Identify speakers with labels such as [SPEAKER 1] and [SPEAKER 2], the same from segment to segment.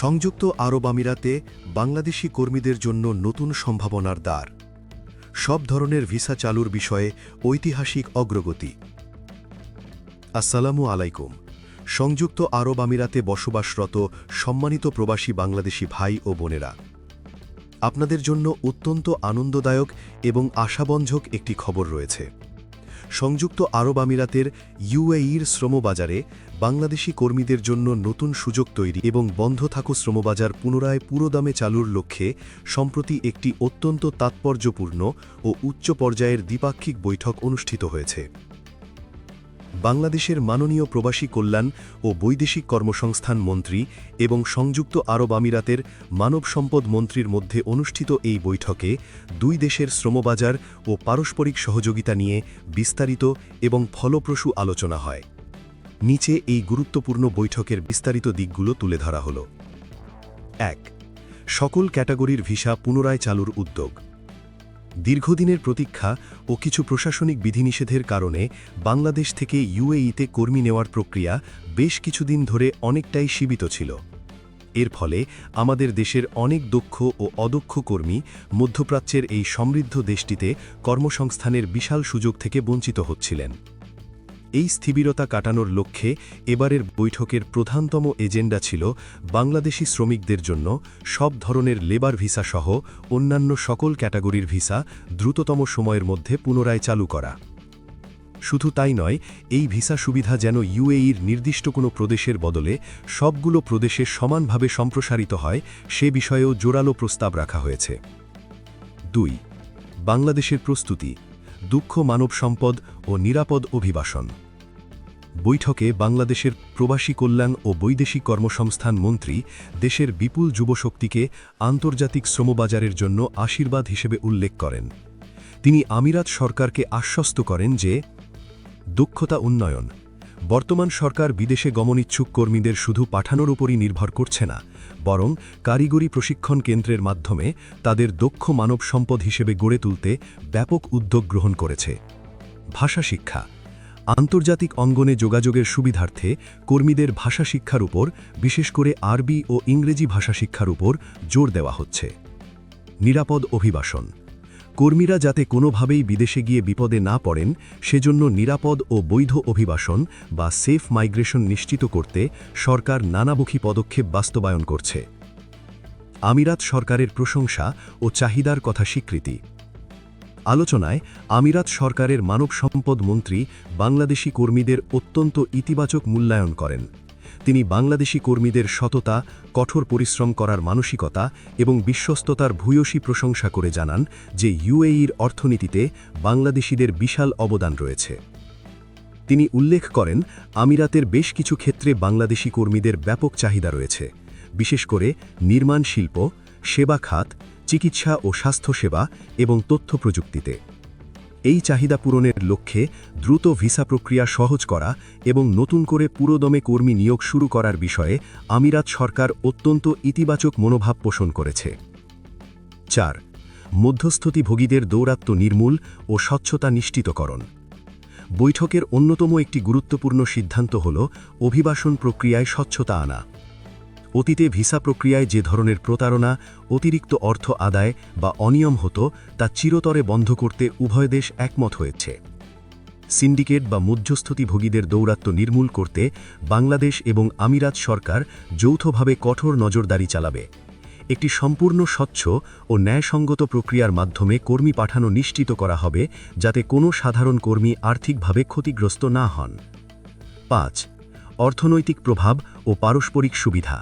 [SPEAKER 1] সংযুক্ত আরব আমিরাতে বাংলাদেশি কর্মীদের জন্য নতুন সম্ভাবনার দ্বার। সব ধরনের ভিসা চালুর বিষয়ে ঐতিহাসিক অগ্রগতি। আসসালামু আলাইকুম। সংযুক্ত আরব আমিরাতে বসবাসরত সম্মানিত প্রবাসী বাংলাদেশি ভাই ও বোনেরা, আপনাদের জন্য অত্যন্ত আনন্দদায়ক এবং আশাবঞ্জক একটি খবর রয়েছে। সংযুক্ত আরব আমিরাতের ইউএইর শ্রমবাজারে বাংলাদেশি কর্মীদের জন্য নতুন সুযোগ তৈরি এবং বন্ধ থাকা শ্রমবাজার পুনরায় পুরোদমে চালুর লক্ষ্যে সম্প্রতি একটি অত্যন্ত তাৎপর্যপূর্ণ ও উচ্চ পর্যায়ের দ্বিপাক্ষিক বৈঠক অনুষ্ঠিত হয়েছে। বাংলাদেশের মাননীয় প্রবাসী কল্যাণ ও বৈদেশিক কর্মসংস্থান মন্ত্রী এবং সংযুক্ত আরব আমিরাতের মানব সম্পদ মন্ত্রীর মধ্যে অনুষ্ঠিত এই বৈঠকে দুই দেশের শ্রমবাজার ও পারস্পরিক সহযোগিতা নিয়ে বিস্তারিত এবং ফলপ্রসূ আলোচনা হয়। নিচে এই গুরুত্বপূর্ণ বৈঠকের বিস্তারিত দিকগুলো তুলে ধরা হল। ১. সকল ক্যাটাগরির ভিসা পুনরায় চালুর উদ্যোগ। দীর্ঘদিনের প্রতীক্ষা ও কিছু প্রশাসনিক বিধিনিষেধের কারণে বাংলাদেশ থেকে ইউএইতে কর্মী নেওয়ার প্রক্রিয়া বেশ কিছুদিন ধরে অনেকটাই সীমিত ছিল। এর ফলে আমাদের দেশের অনেক দক্ষ ও অদক্ষ কর্মী মধ্যপ্রাচ্যের এই সমৃদ্ধ দেশটিতে কর্মসংস্থানের বিশাল সুযোগ থেকে বঞ্চিত হচ্ছিলেন। এই স্থবিরতা কাটানোর লক্ষ্যে এবারের বৈঠকের প্রধানতম এজেন্ডা ছিল বাংলাদেশি শ্রমিকদের জন্য সব ধরনের লেবার ভিসা সহ অন্যান্য সকল ক্যাটাগরির ভিসা দ্রুততম সময়ের মধ্যে পুনরায় চালু করা। শুধু তাই নয়, এই ভিসা সুবিধা যেন ইউএইর নির্দিষ্ট কোনো প্রদেশের বদলে সবগুলো প্রদেশে সমানভাবে সম্প্রসারিত হয় সে বিষয়েও জোরালো প্রস্তাব রাখা হয়েছে। ২. বাংলাদেশের প্রস্তুতি, দক্ষ মানব সম্পদ ও নিরাপদ অভিবাসন। বৈঠকে বাংলাদেশের প্রবাসী কল্যাণ ও বৈদেশিক কর্মসংস্থান মন্ত্রী দেশের বিপুল যুবশক্তিকে আন্তর্জাতিক শ্রমবাজারের জন্য আশীর্বাদ হিসেবে উল্লেখ করেন। তিনি আমিরাত সরকারকে আশ্বস্ত করেন যে দক্ষতা উন্নয়ন, বর্তমান সরকার বিদেশে গমনিচ্ছুক কর্মীদের শুধু পাঠানোর উপরই নির্ভর করছে না, বরং কারিগরি প্রশিক্ষণ কেন্দ্রের মাধ্যমে তাদের দক্ষ মানব সম্পদ হিসেবে গড়ে তুলতে ব্যাপক উদ্যোগ গ্রহণ করেছে। ভাষা শিক্ষা, আন্তর্জাতিক অঙ্গনে যোগাযোগের সুবিধার্থে কর্মীদের ভাষা শিক্ষার উপর, বিশেষ করে আরবি ও ইংরেজি ভাষা শিক্ষার উপর জোর দেওয়া হচ্ছে। নিরাপদ অভিবাসন, কর্মীরা যাতে কোনোভাবেই বিদেশে গিয়ে বিপদে না পড়েন সেজন্য নিরাপদ ও বৈধ অভিবাসন বা সেফ মাইগ্রেশন নিশ্চিত করতে সরকার নানামুখী পদক্ষেপ বাস্তবায়ন করছে। আমিরাত সরকারের প্রশংসা ও চাহিদার কথা স্বীকৃতি। আলোচনায় আমিরাত সরকারের মানব সম্পদ মন্ত্রী বাংলাদেশি কর্মীদের অত্যন্ত ইতিবাচক মূল্যায়ন করেন। তিনি বাংলাদেশি কর্মীদের সততা, কঠোর পরিশ্রম করার মানসিকতা এবং বিশ্বস্ততার ভূয়সী প্রশংসা করে জানান যে ইউএইর অর্থনীতিতে বাংলাদেশিদের বিশাল অবদান রয়েছে। তিনি উল্লেখ করেন, আমিরাতের বেশ কিছু ক্ষেত্রে বাংলাদেশি কর্মীদের ব্যাপক চাহিদা রয়েছে, বিশেষ করে নির্মাণ শিল্প, সেবা খাত, চিকিৎসা ও স্বাস্থ্যসেবা এবং তথ্য প্রযুক্তিতে। এই চাহিদা পূরণের লক্ষ্যে দ্রুত ভিসা প্রক্রিয়া সহজ করা এবং নতুন করে পুরোদমে কর্মী নিয়োগ শুরু করার বিষয়ে আমিরাত সরকার অত্যন্ত ইতিবাচক মনোভাব পোষণ করেছে। ৪. মধ্যস্থতাভোগীদের দৌরাত্ম্য নির্মূল ও স্বচ্ছতা নিশ্চিতকরণ। বৈঠকের অন্যতম একটি গুরুত্বপূর্ণ সিদ্ধান্ত হল অভিবাসন প্রক্রিয়ায় স্বচ্ছতা আনা। অতীতে ভিসা প্রক্রিয়ায় যে ধরনের প্রতারণা, অতিরিক্ত অর্থ আদায় বা অনিয়ম হতো তা চিরতরে বন্ধ করতে উভয় দেশ একমত হয়েছে। সিন্ডিকেট বা মধ্যস্থতাভোগীদের দৌরাত্ম্য নির্মূল করতে বাংলাদেশ এবং আমিরাত সরকার যৌথভাবে কঠোর নজরদারি চালাবে। একটি সম্পূর্ণ স্বচ্ছ ও ন্যায়সঙ্গত প্রক্রিয়ার মাধ্যমে কর্মী পাঠানো নিশ্চিত করা হবে যাতে কোনো সাধারণ কর্মী আর্থিকভাবে ক্ষতিগ্রস্ত না হন। ৫. অর্থনৈতিক প্রভাব ও পারস্পরিক সুবিধা।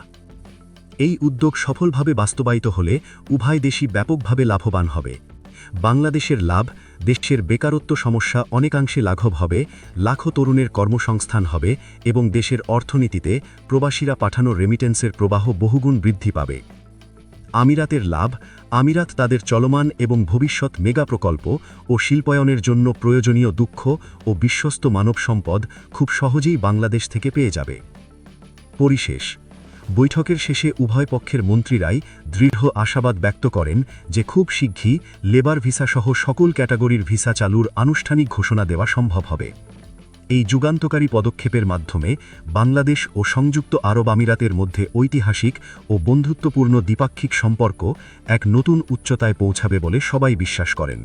[SPEAKER 1] এই উদ্যোগ সফলভাবে বাস্তবায়িত হলে উভয় দেশই ব্যাপকভাবে লাভবান হবে। বাংলাদেশের লাভ, দেশের বেকারত্ব সমস্যা অনেকাংশে লাঘব হবে, লাখো তরুণের কর্মসংস্থান হবে এবং দেশের অর্থনীতিতে প্রবাসীরা পাঠানো রেমিটেন্সের প্রবাহ বহুগুণ বৃদ্ধি পাবে। আমিরাতের লাভ, আমিরাত তাদের চলমান এবং ভবিষ্যৎ মেগা প্রকল্প ও শিল্পায়নের জন্য প্রয়োজনীয় দক্ষ ও বিশ্বস্ত মানব সম্পদ খুব সহজেই বাংলাদেশ থেকে পেয়ে যাবে। পরিশেষ, বৈঠকের শেষে উভয় পক্ষের মন্ত্রীরাই দৃঢ় আশাবাদ ব্যক্ত করেন যে খুব শীঘ্রই লেবার ভিসা সহ সকল ক্যাটাগরির ভিসা চালুর আনুষ্ঠানিক ঘোষণা দেওয়া সম্ভব হবে। এই যুগান্তকারী পদক্ষেপের মাধ্যমে বাংলাদেশ ও সংযুক্ত আরব আমিরাতের মধ্যে ঐতিহাসিক ও বন্ধুত্বপূর্ণ দ্বিপাক্ষিক সম্পর্ক এক নতুন উচ্চতায় পৌঁছাবে বলে সবাই বিশ্বাস করেন।